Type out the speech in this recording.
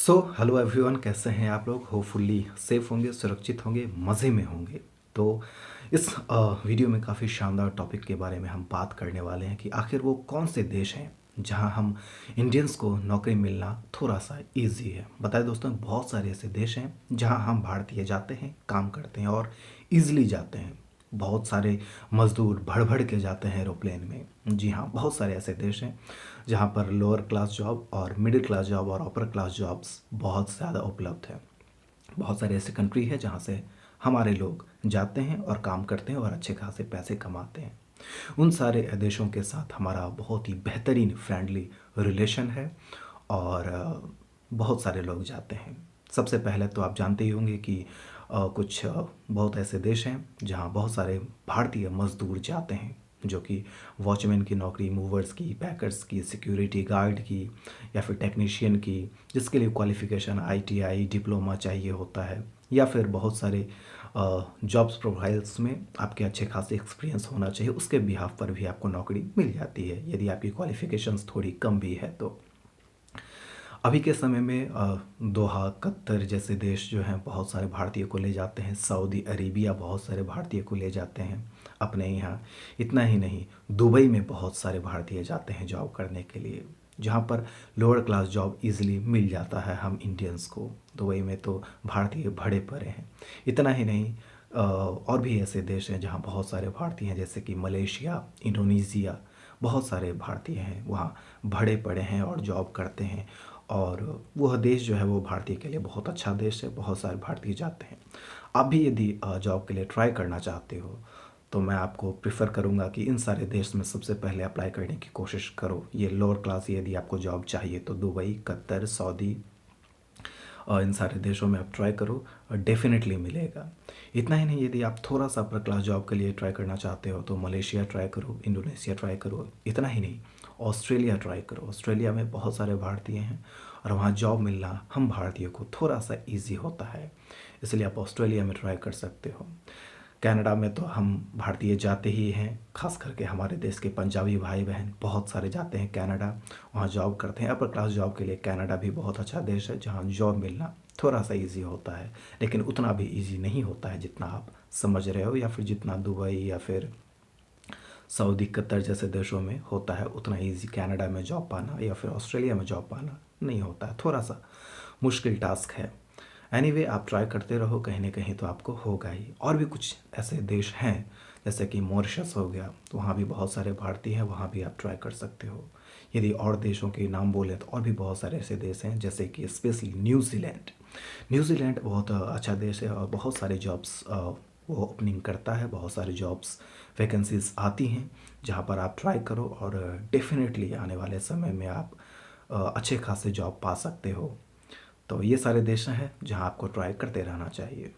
Hello everyone, कैसे हैं आप लोग। होपफुली सेफ होंगे, सुरक्षित होंगे, मज़े में होंगे। तो इस वीडियो में काफ़ी शानदार टॉपिक के बारे में हम बात करने वाले हैं कि आखिर वो कौन से देश हैं जहां हम इंडियंस को नौकरी मिलना थोड़ा सा इजी है। बताए दोस्तों, बहुत सारे ऐसे देश हैं जहां हम भारतीय जाते हैं, काम करते हैं और ईजिली जाते हैं। बहुत सारे मज़दूर भड़ भड़ के जाते हैं एरोप्लेन में। जी हाँ, बहुत सारे ऐसे देश हैं जहाँ पर लोअर क्लास जॉब और मिडिल क्लास जॉब और अपर क्लास जॉब्स बहुत ज़्यादा उपलब्ध है। बहुत सारे ऐसे कंट्री है जहाँ से हमारे लोग जाते हैं और काम करते हैं और अच्छे खासे पैसे कमाते हैं। उन सारे देशों के साथ हमारा बहुत ही बेहतरीन फ्रेंडली रिलेशन है और बहुत सारे लोग जाते हैं। सबसे पहले तो आप जानते ही होंगे कि कुछ बहुत ऐसे देश हैं जहाँ बहुत सारे भारतीय मजदूर जाते हैं, जो कि वॉचमैन की नौकरी, मूवर्स की, पैकर्स की, सिक्योरिटी गार्ड की या फिर टेक्नीशियन की, जिसके लिए क्वालिफ़िकेशन आईटीआई डिप्लोमा चाहिए होता है, या फिर बहुत सारे जॉब्स प्रोफाइल्स में आपके अच्छे खासे एक्सपीरियंस होना चाहिए। उसके बिहाफ पर भी आपको नौकरी मिल जाती है यदि आपकी क्वालिफ़िकेशंस थोड़ी कम भी है तो। अभी के समय में दोहा, कतर जैसे देश जो हैं बहुत सारे भारतीय को ले जाते हैं। सऊदी अरेबिया बहुत सारे भारतीय को ले जाते हैं अपने यहाँ। इतना ही नहीं, दुबई में बहुत सारे भारतीय जाते हैं जॉब करने के लिए, जहाँ पर लोअर क्लास जॉब इजीली मिल जाता है हम इंडियंस को। दुबई में तो भारतीय भरे पड़े हैं। इतना ही नहीं, और भी ऐसे देश हैं जहाँ बहुत सारे भारतीय हैं, जैसे कि मलेशिया, इंडोनेशिया। बहुत सारे भारतीय हैं वहाँ, भरे पड़े हैं और जॉब करते हैं। और वह देश जो है वो भारतीय के लिए बहुत अच्छा देश है, बहुत सारे भारतीय जाते हैं। आप भी यदि जॉब के लिए ट्राई करना चाहते हो तो मैं आपको प्रेफर करूंगा कि इन सारे देश में सबसे पहले अप्लाई करने की कोशिश करो। ये लोअर क्लास यदि आपको जॉब चाहिए तो दुबई, कतर, सऊदी और इन सारे देशों में आप ट्राई करो और डेफिनेटली मिलेगा। इतना ही नहीं, यदि आप थोड़ा सा अपर क्लास जॉब के लिए ट्राई करना चाहते हो तो मलेशिया ट्राई करो, इंडोनेशिया ट्राई करो। इतना ही नहीं, ऑस्ट्रेलिया ट्राई करो। ऑस्ट्रेलिया में बहुत सारे भारतीय हैं और वहाँ जॉब मिलना हम भारतीयों को थोड़ा सा ईजी होता है, इसलिए आप ऑस्ट्रेलिया में ट्राई कर सकते हो। कनाडा में तो हम भारतीय जाते ही हैं, खास करके हमारे देश के पंजाबी भाई बहन बहुत सारे जाते हैं कनाडा, वहाँ जॉब करते हैं। अपर क्लास जॉब के लिए कनाडा भी बहुत अच्छा देश है जहाँ जॉब मिलना थोड़ा सा इजी होता है, लेकिन उतना भी इजी नहीं होता है जितना आप समझ रहे हो, या फिर जितना दुबई या फिर सऊदी, कतर जैसे देशों में होता है। उतना इजी कनाडा में जॉब पाना या फिर ऑस्ट्रेलिया में जॉब पाना नहीं होता है, थोड़ा सा मुश्किल टास्क है। एनीवे, आप ट्राई करते रहो, कहीं ना कहीं तो आपको होगा ही। और भी कुछ ऐसे देश हैं जैसे कि मॉरिशस हो गया, तो वहाँ भी बहुत सारे भारतीय हैं, वहाँ भी आप ट्राई कर सकते हो। यदि और देशों के नाम बोले तो और भी बहुत सारे ऐसे देश हैं, जैसे कि स्पेशली न्यूजीलैंड। न्यूजीलैंड बहुत अच्छा देश है और बहुत सारे जॉब्स वो ओपनिंग करता है, बहुत सारे जॉब्स वैकेंसीज आती हैं, जहाँ पर आप ट्राई करो और डेफिनेटली आने वाले समय में आप अच्छे खासे जॉब पा सकते हो। तो ये सारे देश हैं जहां आपको ट्राई करते रहना चाहिए।